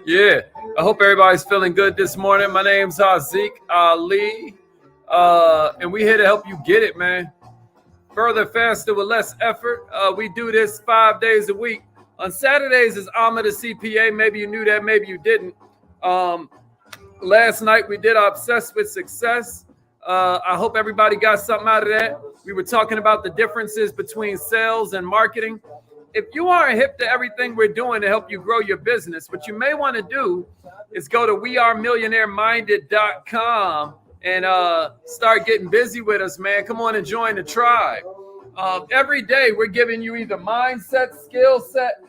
Yeah, I hope everybody's feeling good this morning. My name's Zeke Ali, and we're here to help you get it, man. Further, faster, with less effort. We do this 5 days a week. On Saturdays is Alma the CPA. Maybe you knew that, maybe you didn't. Last night we did Obsessed with Success. I hope everybody got something out of that. We were talking about the differences between sales and marketing. If you aren't hip to everything we're doing to help you grow your business, what you may want to do is go to wearemillionaireminded.com and start getting busy with us, man. Come on and join the tribe. Every day we're giving you either mindset, skill set,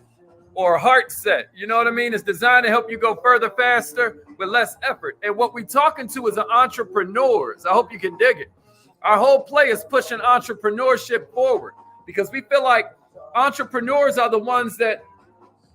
or heart set. You know what I mean? It's designed to help you go further, faster, with less effort. And what we're talking to is entrepreneurs. I hope you can dig it. Our whole play is pushing entrepreneurship forward because we feel like entrepreneurs are the ones that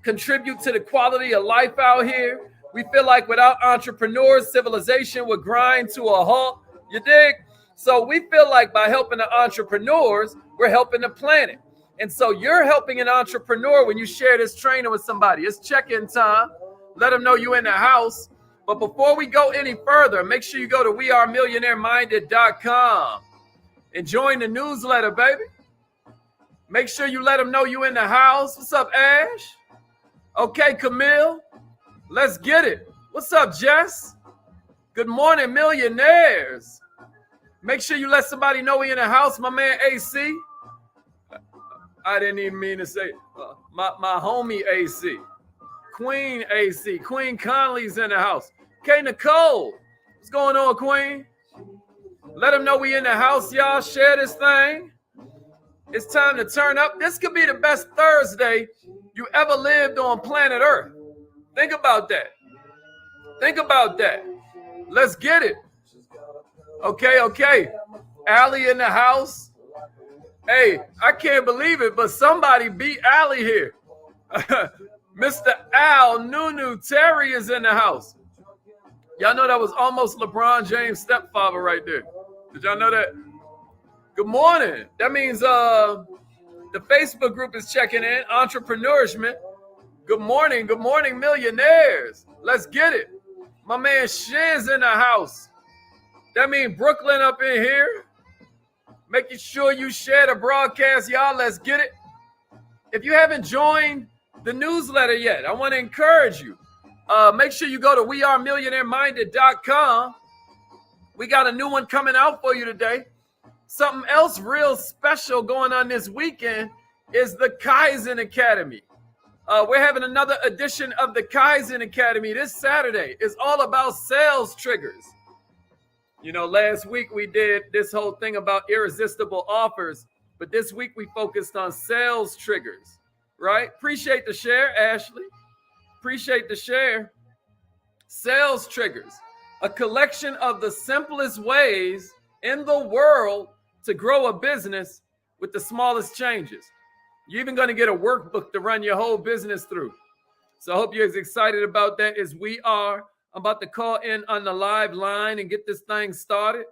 contribute to the quality of life out here. We feel like without entrepreneurs, civilization would grind to a halt. You dig? So we feel like by helping the entrepreneurs, we're helping the planet. And so you're helping an entrepreneur when you share this training with somebody. It's check-in time. Let them know you're in the house. But before we go any further, make sure you go to wearemillionaireminded.com and join the newsletter, baby. Make sure you let them know you in the house. What's up, Ash? Okay, Camille. Let's get it. What's up, Jess? Good morning, millionaires. Make sure you let somebody know we in the house. My man, AC. I didn't even mean to say my homie, AC. Queen AC. Queen Conley's in the house. Okay, Nicole. What's going on, Queen? Let them know we in the house, y'all. Share this thing. It's time to turn up. This could be the best Thursday you ever lived on planet Earth. Think about that. Think about that. Let's get it. Okay. Allie in the house. Hey, I can't believe it, but somebody beat Allie here. Mr. Al Nunu Terry is in the house. Y'all know that was almost LeBron James' stepfather right there. Did y'all know that? Good morning. That means the Facebook group is checking in. Entrepreneurship. Good morning, millionaires. Let's get it. My man Shiz in the house. That means Brooklyn up in here. Making sure you share the broadcast, y'all. Let's get it. If you haven't joined the newsletter yet, I want to encourage you. Make sure you go to wearemillionaireminded.com. We got a new one coming out for you today. Something else real special going on this weekend is the Kaizen Academy. We're having another edition of the Kaizen Academy this Saturday. It's all about sales triggers. You know, last week we did this whole thing about irresistible offers, but this week we focused on sales triggers, right? Appreciate the share, Ashley. Appreciate the share. Sales triggers, a collection of the simplest ways in the world to grow a business with the smallest changes. You're even going to get a workbook to run your whole business through. So I hope you're as excited about that as we are. I'm about to call in on the live line and get this thing started.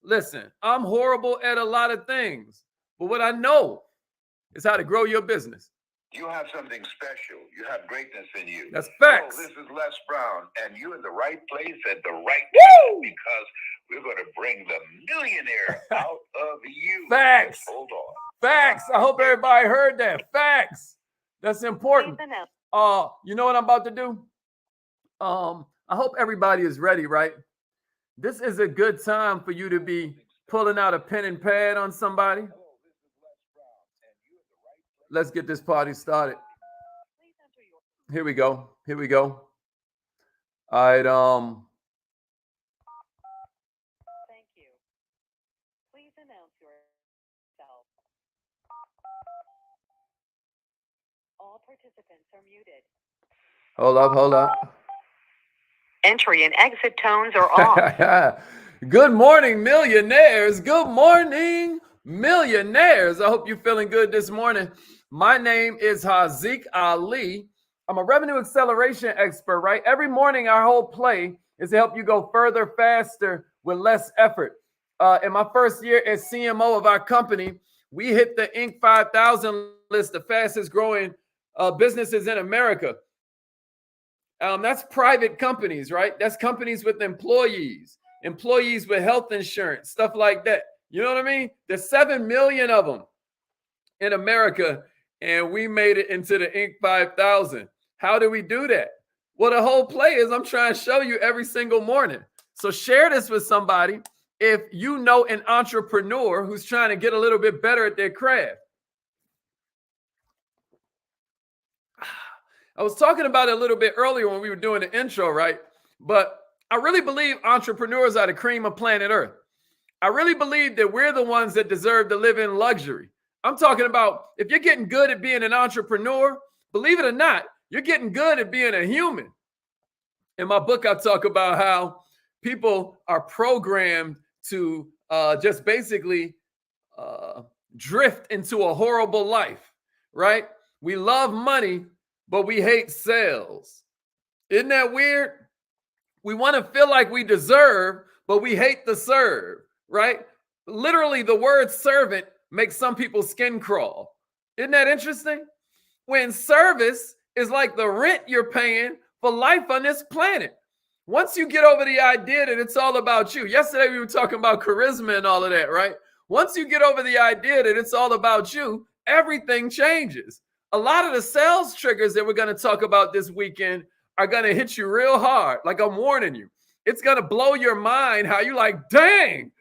Listen, I'm horrible at a lot of things, but what I know is how to grow your business. You have something special. You have greatness in you. That's facts. This is Les Brown, and you're in the right place at the right time because we're going to bring the millionaire out of you. Facts. Just hold on. Facts. I hope everybody heard that. Facts. That's important. You know what I'm about to do? I hope everybody is ready, right? This is a good time for you to be pulling out a pen and pad on somebody. Let's get this party started. Here we go. All right. Thank you. Please announce yourself. All participants are muted. Hold up. Entry and exit tones are off. Good morning, millionaires. Good morning, millionaires. I hope you're feeling good this morning. My name is Zeke Ali. I'm a revenue acceleration expert, right? Every morning, our whole play is to help you go further, faster, with less effort. In my first year as CMO of our company, we hit the Inc. 5000 list, the fastest growing businesses in America. That's private companies, right? That's companies with employees with health insurance, stuff like that. You know what I mean? There's 7 million of them in America, and we made it into the Inc. 5000. How do we do that? Well, the whole play is I'm trying to show you every single morning. So share this with somebody if you know an entrepreneur who's trying to get a little bit better at their craft. I was talking about it a little bit earlier when we were doing the intro, right? But I really believe entrepreneurs are the cream of planet Earth. I really believe that we're the ones that deserve to live in luxury. I'm talking about if you're getting good at being an entrepreneur, believe it or not, you're getting good at being a human. In my book, I talk about how people are programmed to just basically drift into a horrible life, right? We love money, but we hate sales. Isn't that weird? We want to feel like we deserve, but we hate to serve, right? Literally, the word servant makes some people's skin crawl. Isn't that interesting? When service is like the rent you're paying for life on this planet. Once you get over the idea that it's all about you. Yesterday, we were talking about charisma and all of that, right? Once you get over the idea that it's all about you, everything changes. A lot of the sales triggers that we're going to talk about this weekend are going to hit you real hard. Like I'm warning you. It's going to blow your mind how you like, dang,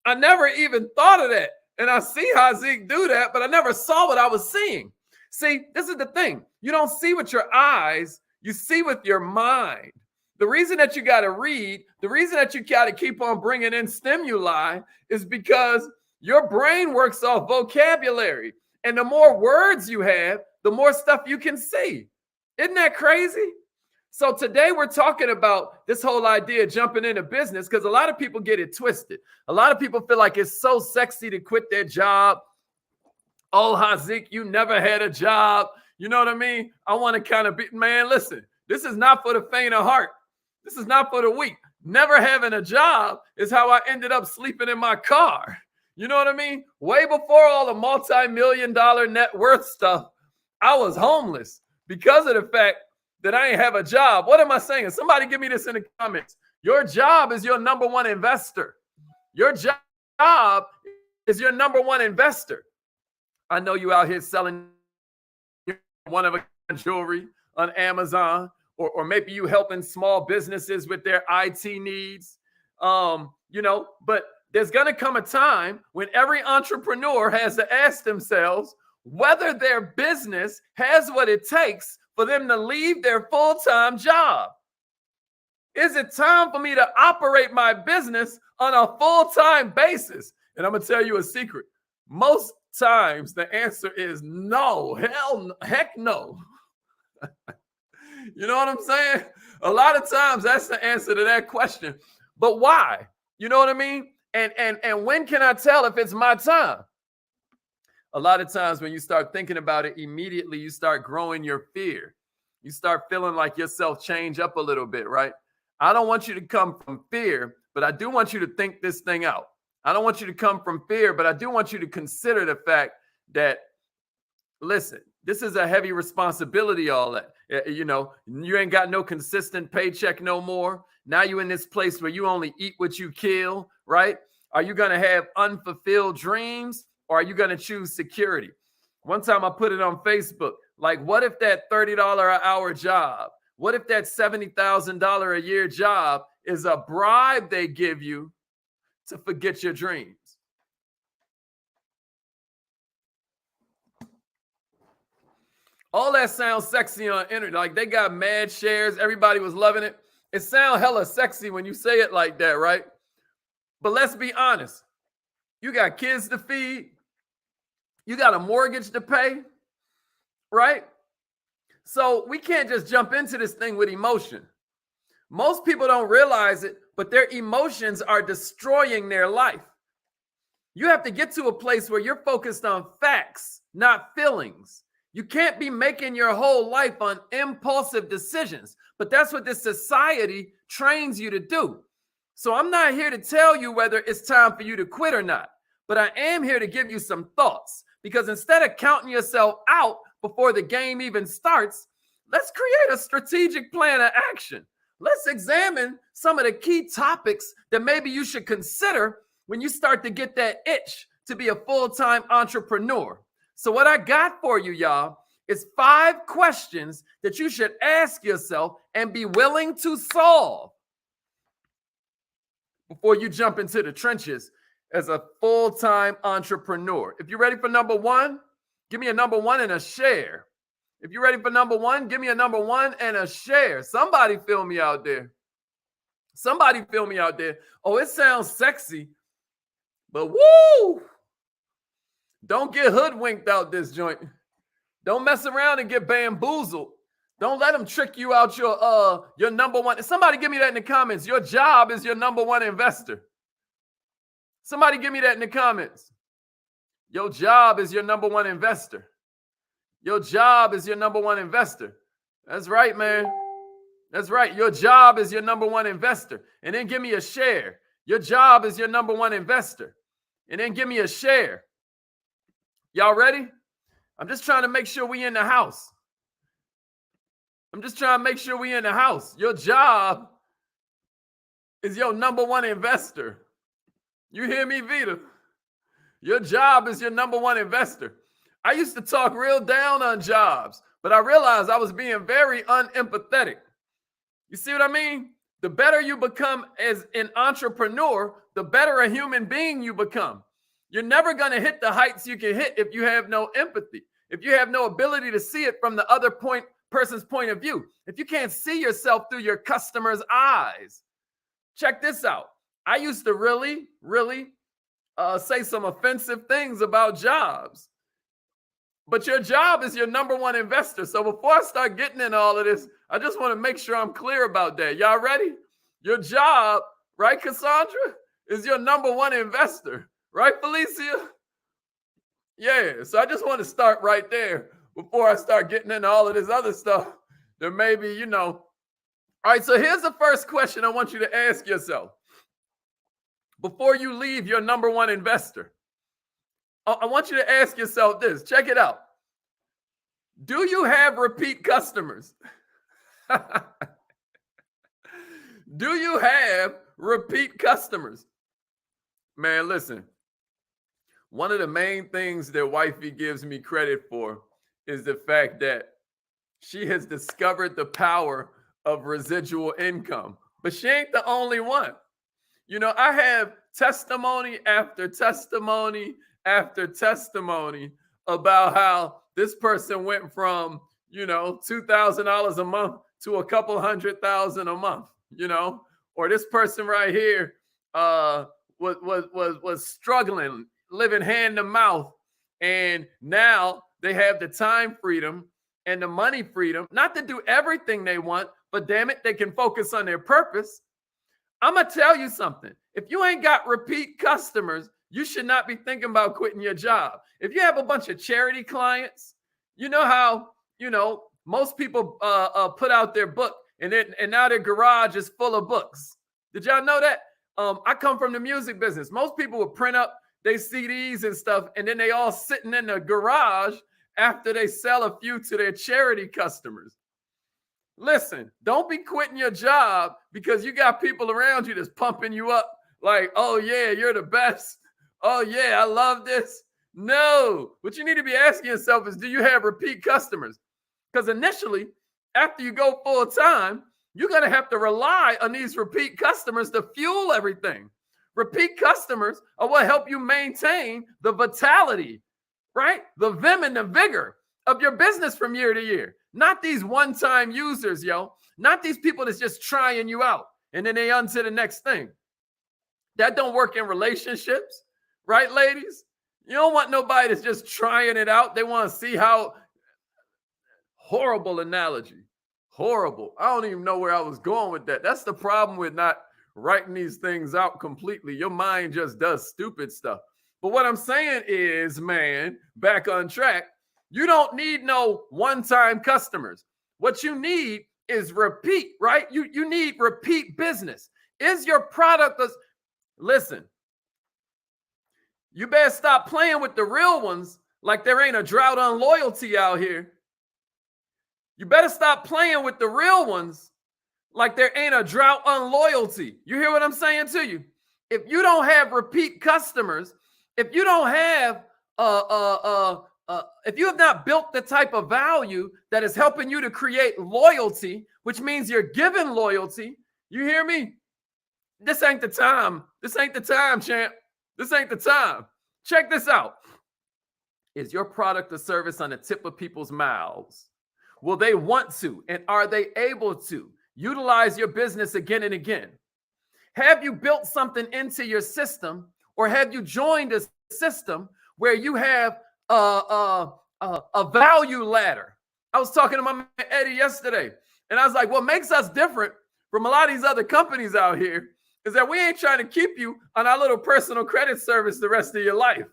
I never even thought of that. And I see how Zeke do that, but I never saw what I was seeing. See, this is the thing. You don't see with your eyes, you see with your mind. The reason that you got to read, the reason that you got to keep on bringing in stimuli is because your brain works off vocabulary. And the more words you have, the more stuff you can see. Isn't that crazy? So today we're talking about this whole idea of jumping into business because a lot of people get it twisted. A lot of people feel like it's so sexy to quit their job. Oh, Hazik, you never had a job. You know what I mean? I want to kind of be, man, listen, this is not for the faint of heart. This is not for the weak. Never having a job is how I ended up sleeping in my car. You know what I mean? Way before all the multi-million-dollar net worth stuff, I was homeless because of the fact that I ain't have a job. What am I saying? Somebody give me this in the comments. Your job is your number one investor. Your job is your number one investor. I know you out here selling one of a jewelry on Amazon, or maybe you helping small businesses with their IT needs. But there's going to come a time when every entrepreneur has to ask themselves whether their business has what it takes for them to leave their full-time job. Is it time for me to operate my business on a full-time basis? And I'm going to tell you a secret. Most times the answer is no. Heck no. You know what I'm saying? A lot of times that's the answer to that question. But why? You know what I mean? And when can I tell if it's my time? A lot of times when you start thinking about it, immediately you start growing your fear. You start feeling like yourself change up a little bit, right? I don't want you to come from fear, but I do want you to think this thing out. I don't want you to come from fear, but I do want you to consider the fact that, listen, this is a heavy responsibility, all that. You ain't got no consistent paycheck no more. Now you're in this place where you only eat what you kill, right? Are you going to have unfulfilled dreams, or are you going to choose security? One time I put it on Facebook, like, what if that $30 an hour job, what if that $70,000 a year job is a bribe they give you to forget your dreams? All that sounds sexy on internet. Like they got mad shares. Everybody was loving it. It sounds hella sexy when you say it like that, right? But let's be honest. You got kids to feed. You got a mortgage to pay, right? So we can't just jump into this thing with emotion. Most people don't realize it, but their emotions are destroying their life. You have to get to a place where you're focused on facts, not feelings. You can't be making your whole life on impulsive decisions, but that's what this society trains you to do. So I'm not here to tell you whether it's time for you to quit or not, but I am here to give you some thoughts, because instead of counting yourself out before the game even starts, let's create a strategic plan of action. Let's examine some of the key topics that maybe you should consider when you start to get that itch to be a full-time entrepreneur. So what I got for you, y'all, is 5 questions that you should ask yourself and be willing to solve before you jump into the trenches as a full-time entrepreneur. If you're ready for number 1, give me a number 1 and a share. If you're ready for number 1, give me a number 1 and a share. Somebody feel me out there. Somebody feel me out there. Oh, it sounds sexy, but woo! Don't get hoodwinked out this joint. Don't mess around and get bamboozled. Don't let them trick you out your number 1. Somebody give me that in the comments. Your job is your number 1 investor. Somebody give me that in the comments. Your job is your number 1 investor. Your job is your number 1 investor. That's right, man. That's right. Your job is your number 1 investor. And then give me a share. Your job is your number 1 investor. And then give me a share. Y'all ready? I'm just trying to make sure we in the house. I'm just trying to make sure we in the house. Your job is your number 1 investor. You hear me, Vita? Your job is your number 1 investor. I used to talk real down on jobs, but I realized I was being very unempathetic. You see what I mean? The better you become as an entrepreneur, the better a human being you become. You're never going to hit the heights you can hit if you have no empathy, if you have no ability to see it from the other person's point of view, if you can't see yourself through your customer's eyes. Check this out. I used to really say some offensive things about jobs. But your job is your number 1 investor. So before I start getting into all of this, I just want to make sure I'm clear about that. Y'all ready? Your job, right, Cassandra, is your number 1 investor. Right, Felicia? Yeah, so I just want to start right there before I start getting into all of this other stuff. There may be, you know. All right, so here's the first question I want you to ask yourself before you leave your number 1 investor. I want you to ask yourself this. Check it out. Do you have repeat customers? Do you have repeat customers? Man, listen. One of the main things that wifey gives me credit for is the fact that she has discovered the power of residual income. But she ain't the only one. You know, I have testimony after testimony after testimony about how this person went from, you know, $2,000 a month to a couple $100,000 a month, you know, or this person right here was struggling, living hand to mouth, and now they have the time freedom and the money freedom, not to do everything they want, but damn it, they can focus on their purpose. I'm gonna tell you something. If you ain't got repeat customers, you should not be thinking about quitting your job. If you have a bunch of charity clients, you know how, you know, most people put out their book and now their garage is full of books. Did y'all know that? I come from the music business. Most people would print up their CDs and stuff, and then they all sitting in the garage after they sell a few to their charity customers. Listen, don't be quitting your job because you got people around you that's pumping you up like, oh yeah, you're the best. Oh yeah, I love this. No, what you need to be asking yourself is, do you have repeat customers? Because initially, after you go full time, you're going to have to rely on these repeat customers to fuel everything. Repeat customers are what help you maintain the vitality, right? The vim and the vigor of your business from year to year. Not these one-time users, yo. Not these people that's just trying you out and then they on to the next thing. That don't work in relationships, right, ladies? You don't want nobody that's just trying it out. They want to see how. Horrible analogy. Horrible. I don't even know where I was going with that. That's the problem with not writing these things out completely. Your mind just does stupid stuff. But what I'm saying is, man, back on track, you don't need no one-time customers. What you need is repeat, right? You need repeat business. Is your product, listen, you better stop playing with the real ones like there ain't a drought on loyalty out here. You better stop playing with the real ones like there ain't a drought on loyalty. You hear what I'm saying to you? If you don't have repeat customers, if you don't have if you have not built the type of value that is helping you to create loyalty, which means you're giving loyalty, you hear me? This ain't the time. This ain't the time, champ. This ain't the time. Check this out. Is your product or service on the tip of people's mouths? Will they want to, and are they able to utilize your business again and again? Have you built something into your system, or have you joined a system where you have a value ladder? I was talking to my man Eddie yesterday, and I was like, what makes us different from a lot of these other companies out here is that we ain't trying to keep you on our little personal credit service the rest of your life.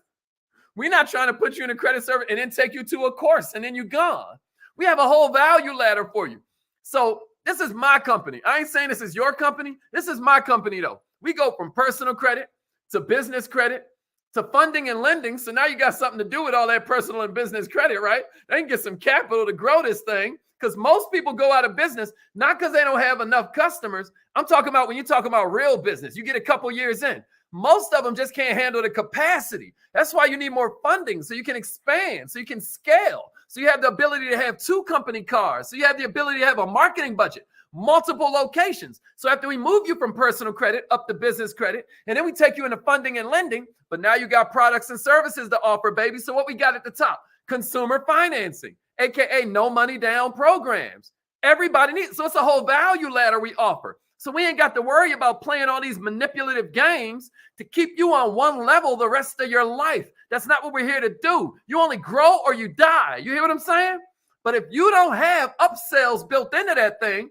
We're not trying to put you in a credit service and then take you to a course and then you're gone. We have a whole value ladder for you. So this is my company. I ain't saying this is your company. This is my company, though. We go from personal credit to business credit to funding and lending. So now you got something to do with all that personal and business credit, right? They can get some capital to grow this thing, because most people go out of business not because they don't have enough customers. I'm talking about when you talk about real business, you get a couple years in. Most of them just can't handle the capacity. That's why you need more funding so you can expand, so you can scale, so you have the ability to have 2 company cars, so you have the ability to have a marketing budget, multiple locations. So after we move you from personal credit up to business credit, and then we take you into funding and lending, but now you got products and services to offer, baby. So what we got at the top? Consumer financing, aka no money down programs. Everybody needs, so it's a whole value ladder we offer. So we ain't got to worry about playing all these manipulative games to keep you on one level the rest of your life. That's not what we're here to do. You only grow or you die. You hear what I'm saying? But if you don't have upsells built into that thing,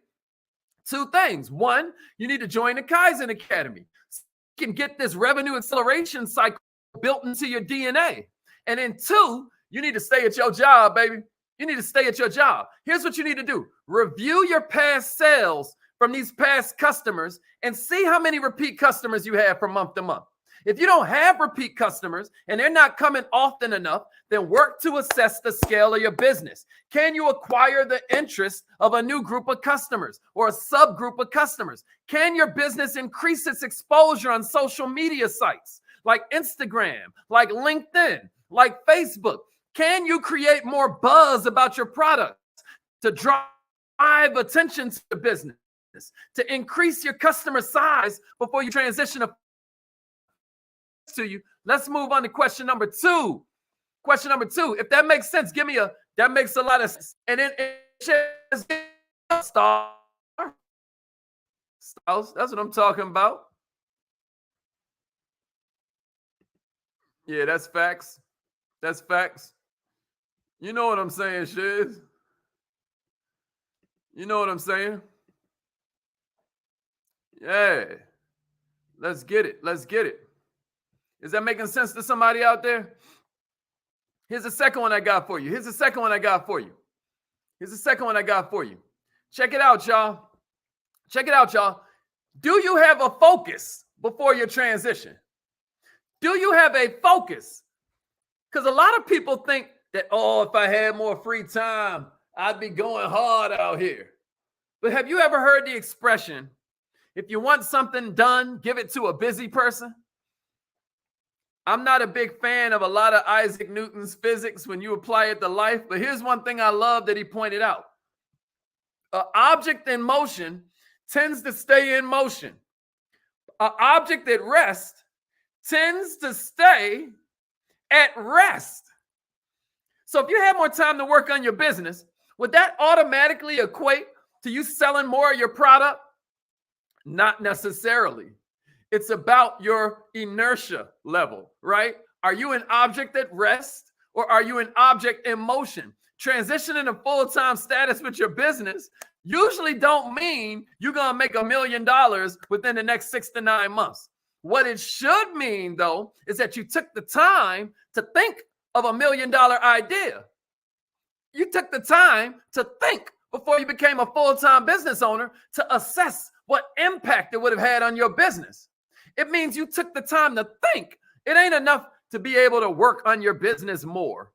2 things. 1, you need to join the Kaizen Academy. So you can get this revenue acceleration cycle built into your DNA. And then 2, you need to stay at your job, baby. You need to stay at your job. Here's what you need to do. Review your past sales from these past customers and see how many repeat customers you have from month to month. If you don't have repeat customers and they're not coming often enough, then work to assess the scale of your business. Can you acquire the interest of a new group of customers or a subgroup of customers? Can your business increase its exposure on social media sites like Instagram, like LinkedIn, like Facebook? Can you create more buzz about your products to drive attention to the business, to increase your customer size before you transition to you? Let's move on to question number 2. Question number 2. If that makes sense, give me a, that makes a lot of sense. And then stars. That's what I'm talking about. Yeah, that's facts. That's facts. You know what I'm saying, Shiz. You know what I'm saying? Yeah. Let's get it. Let's get it. Is that making sense to somebody out there? Here's the second one I got for you. Here's the second one I got for you. Here's the second one I got for you. Check it out, y'all. Check it out, y'all. Do you have a focus before your transition? Do you have a focus? Because a lot of people think that, oh, if I had more free time, I'd be going hard out here. But have you ever heard the expression, if you want something done, give it to a busy person? I'm not a big fan of a lot of Isaac Newton's physics when you apply it to life, but here's one thing I love that he pointed out. An object in motion tends to stay in motion. An object at rest tends to stay at rest. So if you have more time to work on your business, would that automatically equate to you selling more of your product? Not necessarily. It's about your inertia level, right? Are you an object at rest or are you an object in motion? Transitioning to full-time status with your business usually don't mean you're going to make $1 million within the next 6 to 9 months. What it should mean, though, is that you took the time to think of $1 million idea. You took the time to think before you became a full-time business owner to assess what impact it would have had on your business. It means you took the time to think. It ain't enough to be able to work on your business more.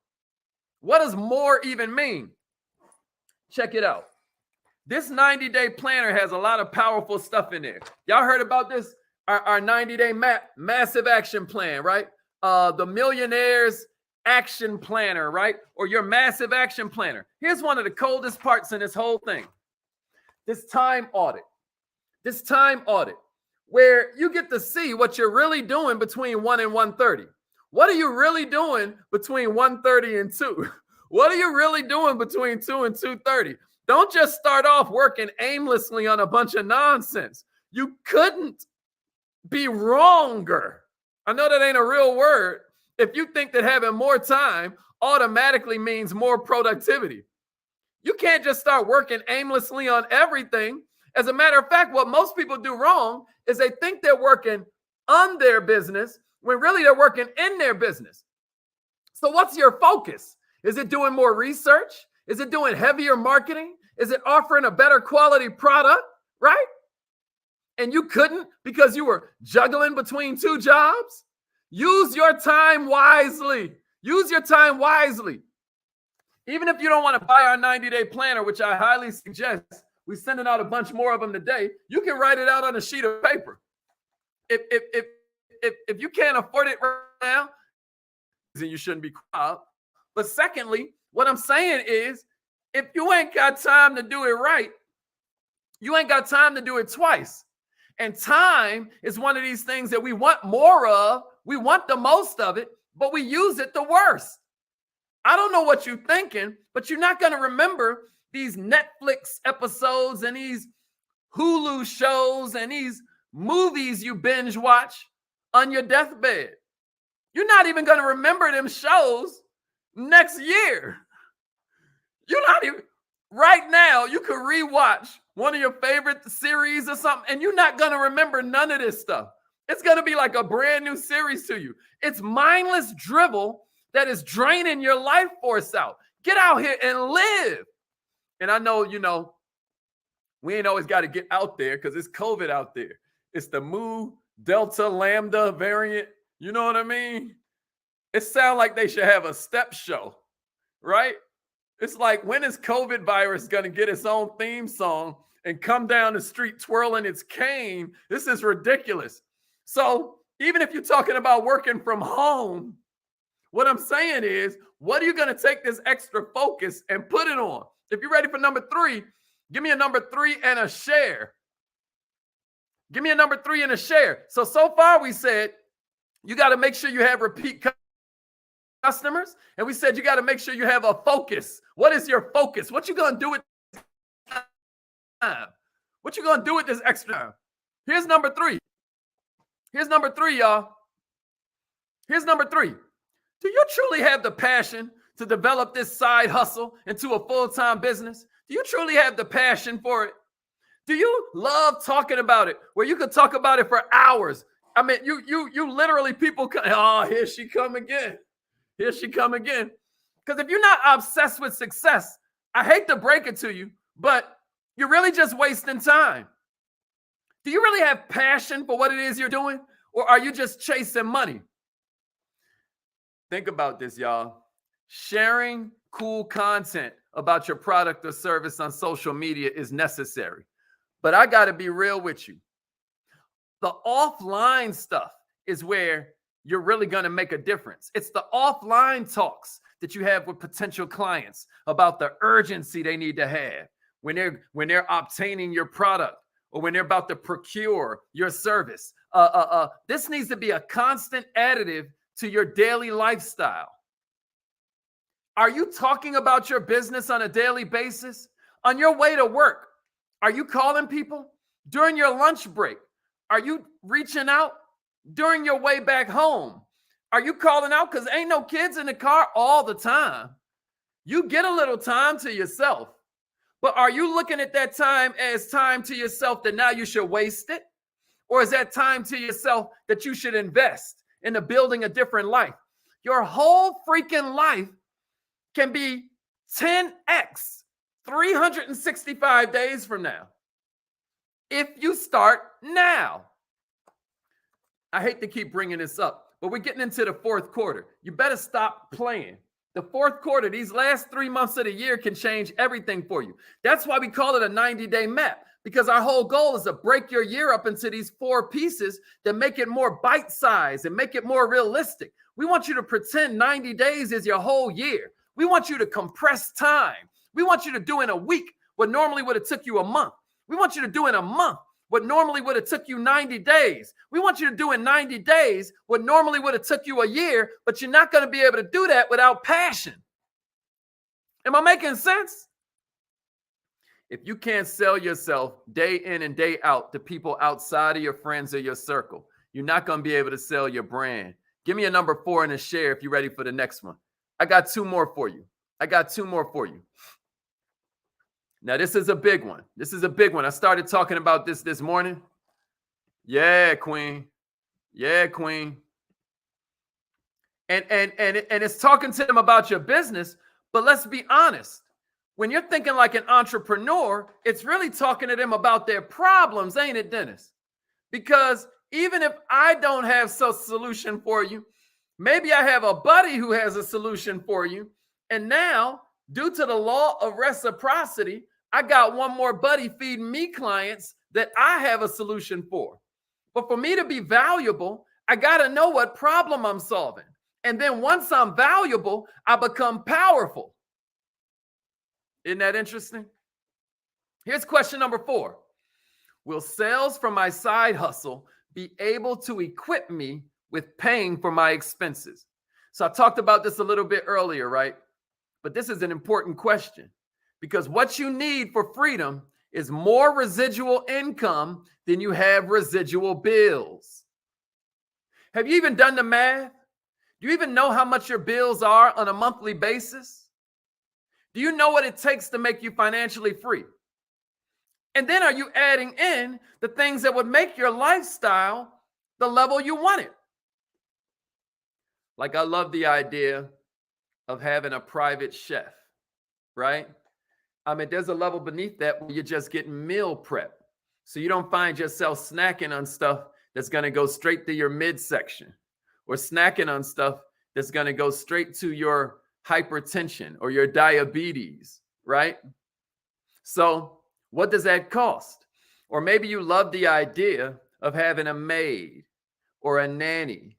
What does more even mean? Check it out. This 90-day planner has a lot of powerful stuff in there. Y'all heard about this? Our 90-day massive action plan, right? The millionaire's action planner, right? Or your massive action planner. Here's one of the coldest parts in this whole thing. This time audit. This time audit, where you get to see what you're really doing between 1 and 1:30. What are you really doing between 1:30 and 2? What are you really doing between 2 and 2:30? Don't just start off working aimlessly on a bunch of nonsense. You couldn't be wronger. I know that ain't a real word. If you think that having more time automatically means more productivity, you can't just start working aimlessly on everything. As a matter of fact, what most people do wrong is they think they're working on their business when really they're working in their business. So what's your focus? Is it doing more research? Is it doing heavier marketing? Is it offering a better quality product, right? And you couldn't because you were juggling between 2 jobs? Use your time wisely. Use your time wisely. Even if you don't want to buy our 90-day planner, which I highly suggest, we're sending out a bunch more of them today. You can write it out on a sheet of paper. If you can't afford it right now, then you shouldn't be quiet. But secondly, what I'm saying is, if you ain't got time to do it right, you ain't got time to do it twice. And time is one of these things that we want more of. We want the most of it, but we use it the worst. I don't know what you're thinking, but you're not going to remember these Netflix episodes and these Hulu shows and these movies you binge watch on your deathbed. You're not even going to remember them shows next year. You're not even, right now, you could rewatch one of your favorite series or something, and you're not going to remember none of this stuff. It's going to be like a brand new series to you. It's mindless drivel that is draining your life force out. Get out here and live. And I know, we ain't always got to get out there because it's COVID out there. It's the Mu Delta Lambda variant. You know what I mean? It sounds like they should have a step show, right? It's like, when is COVID virus going to get its own theme song and come down the street twirling its cane? This is ridiculous. So even if you're talking about working from home, what I'm saying is, what are you going to take this extra focus and put it on? If you're ready for number 3, give me a number 3 and a share. Give me a number 3 and a share. So far we said you got to make sure you have repeat customers. And we said you got to make sure you have a focus. What is your focus? What you going to do with time? What you going to do with this extra time? Here's number 3. Here's number 3, y'all. Here's number 3. Do you truly have the passion to develop this side hustle into a full-time business? Do you truly have the passion for it? Do you love talking about it, where you could talk about it for hours? I mean, you literally, people, here she come again. Here she come again. Because if you're not obsessed with success, I hate to break it to you, but you're really just wasting time. Do you really have passion for what it is you're doing? Or are you just chasing money? Think about this, y'all. Sharing cool content about your product or service on social media is necessary. But I got to be real with you. The offline stuff is where you're really going to make a difference. It's the offline talks that you have with potential clients about the urgency they need to have when they're obtaining your product or when they're about to procure your service. This needs to be a constant additive to your daily lifestyle. Are you talking about your business on a daily basis? On your way to work, are you calling people? During your lunch break, are you reaching out? During your way back home, are you calling out? Because ain't no kids in the car all the time. You get a little time to yourself. But are you looking at that time as time to yourself that now you should waste it? Or is that time to yourself that you should invest into building a different life? Your whole freaking life can be 10x 365 days from now if you start now. I hate to keep bringing this up, but we're getting into the fourth quarter. You better stop playing. The fourth quarter, these last 3 months of the year can change everything for you. That's why we call it a 90-day map, because our whole goal is to break your year up into these 4 pieces that make it more bite-sized and make it more realistic. We want you to pretend 90 days is your whole year. We want you to compress time. We want you to do in a week what normally would have took you a month. We want you to do in a month what normally would have took you 90 days. We want you to do in 90 days what normally would have took you a year, but you're not going to be able to do that without passion. Am I making sense? If you can't sell yourself day in and day out to people outside of your friends or your circle, you're not going to be able to sell your brand. Give me a number 4 and a share if you're ready for the next one. I got 2 more for you. Now, this is a big one. I started talking about this morning. Yeah, Queen. And it's talking to them about your business. But let's be honest. When you're thinking like an entrepreneur, it's really talking to them about their problems, ain't it, Dennis? Because even if I don't have a solution for you, maybe I have a buddy who has a solution for you. And now, due to the law of reciprocity, I got one more buddy feeding me clients that I have a solution for. But for me to be valuable, I got to know what problem I'm solving. And then once I'm valuable, I become powerful. Isn't that interesting? Here's question number 4. Will sales from my side hustle be able to equip me with paying for my expenses? So I talked about this a little bit earlier, right? But this is an important question, because what you need for freedom is more residual income than you have residual bills. Have you even done the math? Do you even know how much your bills are on a monthly basis? Do you know what it takes to make you financially free? And then are you adding in the things that would make your lifestyle the level you want it? Like, I love the idea of having a private chef, right? I mean, there's a level beneath that where you're just getting meal prep. So you don't find yourself snacking on stuff that's going to go straight to your midsection, or snacking on stuff that's going to go straight to your hypertension or your diabetes, right? So what does that cost? Or maybe you love the idea of having a maid or a nanny.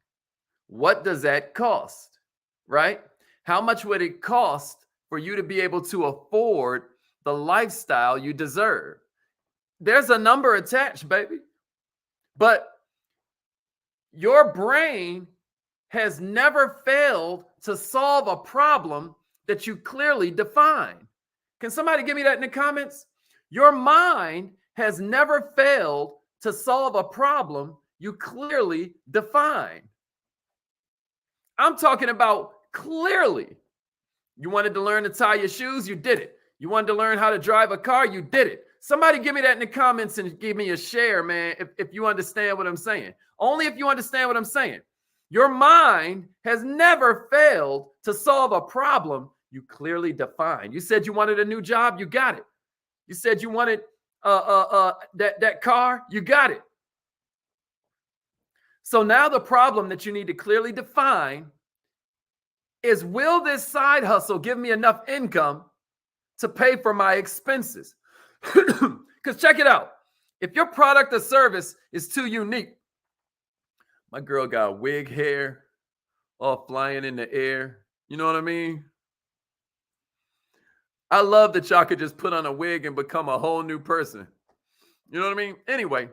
What does that cost, right? How much would it cost for you to be able to afford the lifestyle you deserve? There's a number attached, baby. But your brain has never failed to solve a problem that you clearly define. Can somebody give me that in the comments? Your mind has never failed to solve a problem you clearly define. I'm talking about clearly. You wanted to learn to tie your shoes, you did it. You wanted to learn how to drive a car, you did it. Somebody give me that in the comments and give me a share, man, if you understand what I'm saying. Only if you understand what I'm saying. Your mind has never failed to solve a problem you clearly define. You said you wanted a new job, you got it. You said you wanted that car, you got it. So now the problem that you need to clearly define is, will this side hustle give me enough income to pay for my expenses? Because check it out. If your product or service is too unique, my girl got wig hair all flying in the air. You know what I mean? I love that y'all could just put on a wig and become a whole new person. You know what I mean? Anyway,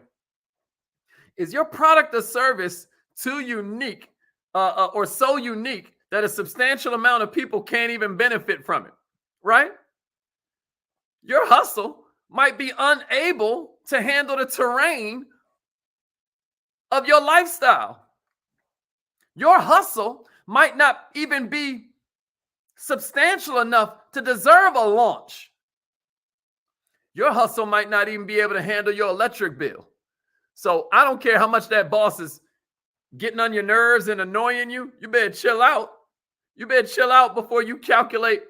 is your product or service too unique or so unique that a substantial amount of people can't even benefit from it, right? Your hustle might be unable to handle the terrain of your lifestyle. Your hustle might not even be substantial enough to deserve a launch. Your hustle might not even be able to handle your electric bill. So I don't care how much that boss is getting on your nerves and annoying you. You better chill out. You better chill out before you calculate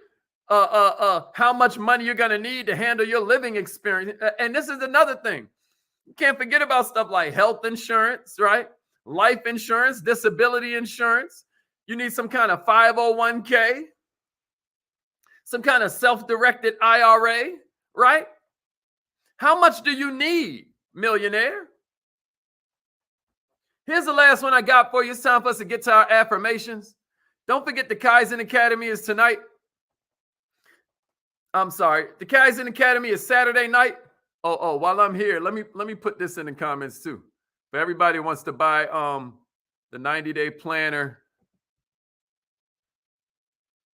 how much money you're going to need to handle your living experience. And this is another thing. You can't forget about stuff like health insurance, right? Life insurance, disability insurance. You need some kind of 501k. some kind of self-directed IRA, right? How much do you need, millionaire? Here's the last one I got for you. It's time for us to get to our affirmations. Don't forget the Kaizen Academy is tonight. I'm sorry. The Kaizen Academy is Saturday night. Oh, while I'm here, let me put this in the comments too. For everybody who wants to buy the 90-day planner.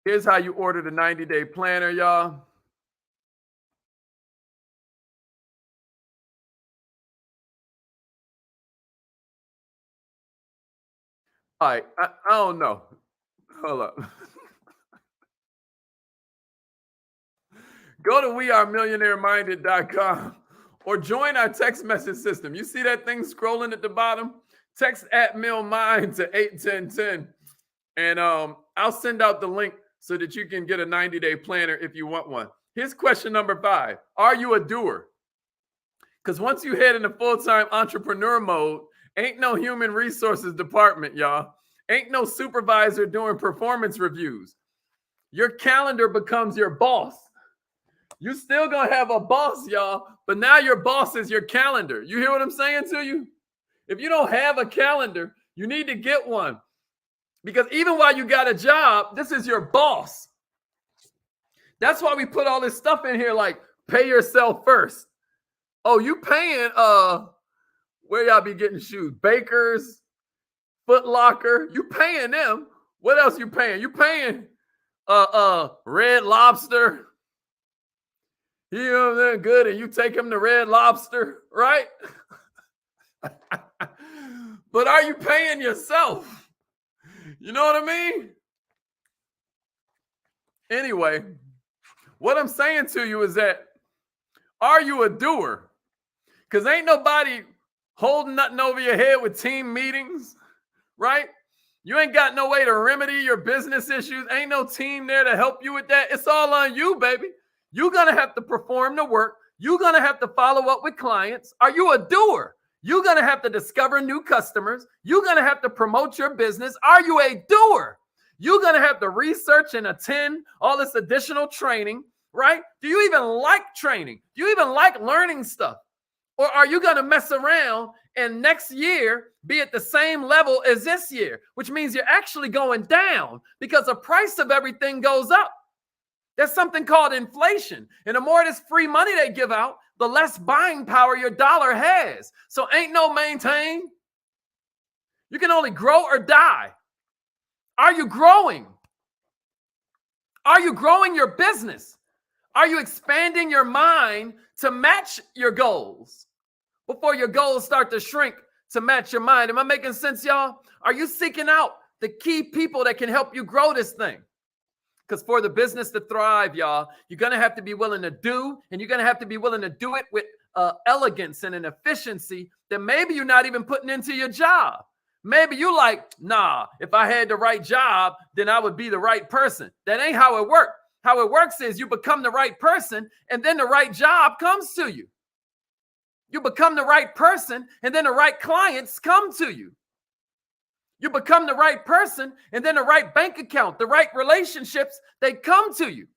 Here's how you order the 90-day planner, y'all. All right, I don't know. Hold up. Go to wearemillionaireminded.com or join our text message system. You see that thing scrolling at the bottom? Text @millmind to 81010, and I'll send out the link so that you can get a 90-day planner if you want one. Here's question number 5. Are you a doer? Because once you head into full-time entrepreneur mode, ain't no human resources department, y'all. Ain't no supervisor doing performance reviews. Your calendar becomes your boss. You still gonna have a boss, y'all, but now your boss is your calendar. You hear what I'm saying to you? If you don't have a calendar, you need to get one. Because even while you got a job, this is your boss. That's why we put all this stuff in here like pay yourself first. Oh, you paying where y'all be getting shoes? Bakers, Foot Locker. You paying them. What else you paying? You paying Red Lobster. You know they're good, and you take him to Red Lobster, right? But are you paying yourself? You know what I mean? Anyway, what I'm saying to you is that, are you a doer? Because ain't nobody holding nothing over your head with team meetings, right? You ain't got no way to remedy your business issues. Ain't no team there to help you with that. It's all on you, baby. You're going to have to perform the work. You're going to have to follow up with clients. Are you a doer? You're going to have to discover new customers. You're going to have to promote your business. Are you a doer? You're going to have to research and attend all this additional training, right? Do you even like training? Do you even like learning stuff? Or are you going to mess around and next year be at the same level as this year, which means you're actually going down because the price of everything goes up? There's something called inflation. And the more this free money they give out, the less buying power your dollar has. So ain't no maintain. You can only grow or die. Are you growing? Are you growing your business? Are you expanding your mind to match your goals before your goals start to shrink to match your mind? Am I making sense, y'all? Are you seeking out the key people that can help you grow this thing? Because for the business to thrive, y'all, you're going to have to be willing to do, and you're going to have to be willing to do it with elegance and an efficiency that maybe you're not even putting into your job. Maybe you like, nah, if I had the right job, then I would be the right person. That ain't how it works. How it works is you become the right person, and then the right job comes to you. You become the right person, and then the right clients come to you. You become the right person, and then the right bank account, the right relationships, they come to you.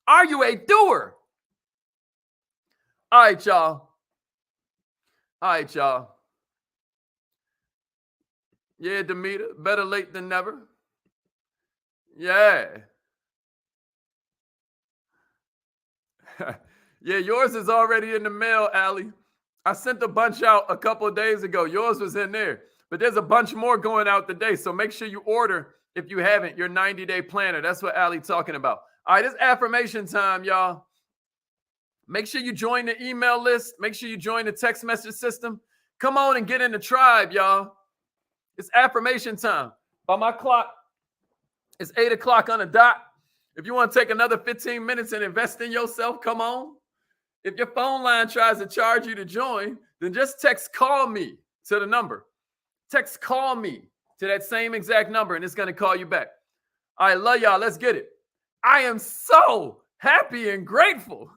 Are you a doer? All right, y'all. All right, y'all. Yeah, Demeter, better late than never. Yeah. Yeah, yours is already in the mail, Allie. I sent a bunch out a couple of days ago. Yours was in there. But there's a bunch more going out today. So make sure you order, if you haven't, your 90-day planner. That's what Allie's talking about. All right, it's affirmation time, y'all. Make sure you join the email list. Make sure you join the text message system. Come on and get in the tribe, y'all. It's affirmation time. By my clock, it's 8 o'clock on the dot. If you want to take another 15 minutes and invest in yourself, come on. If your phone line tries to charge you to join, then just text call me to the number. Text call me to that same exact number, and it's going to call you back. All right, love y'all. Let's get it. I am so happy and grateful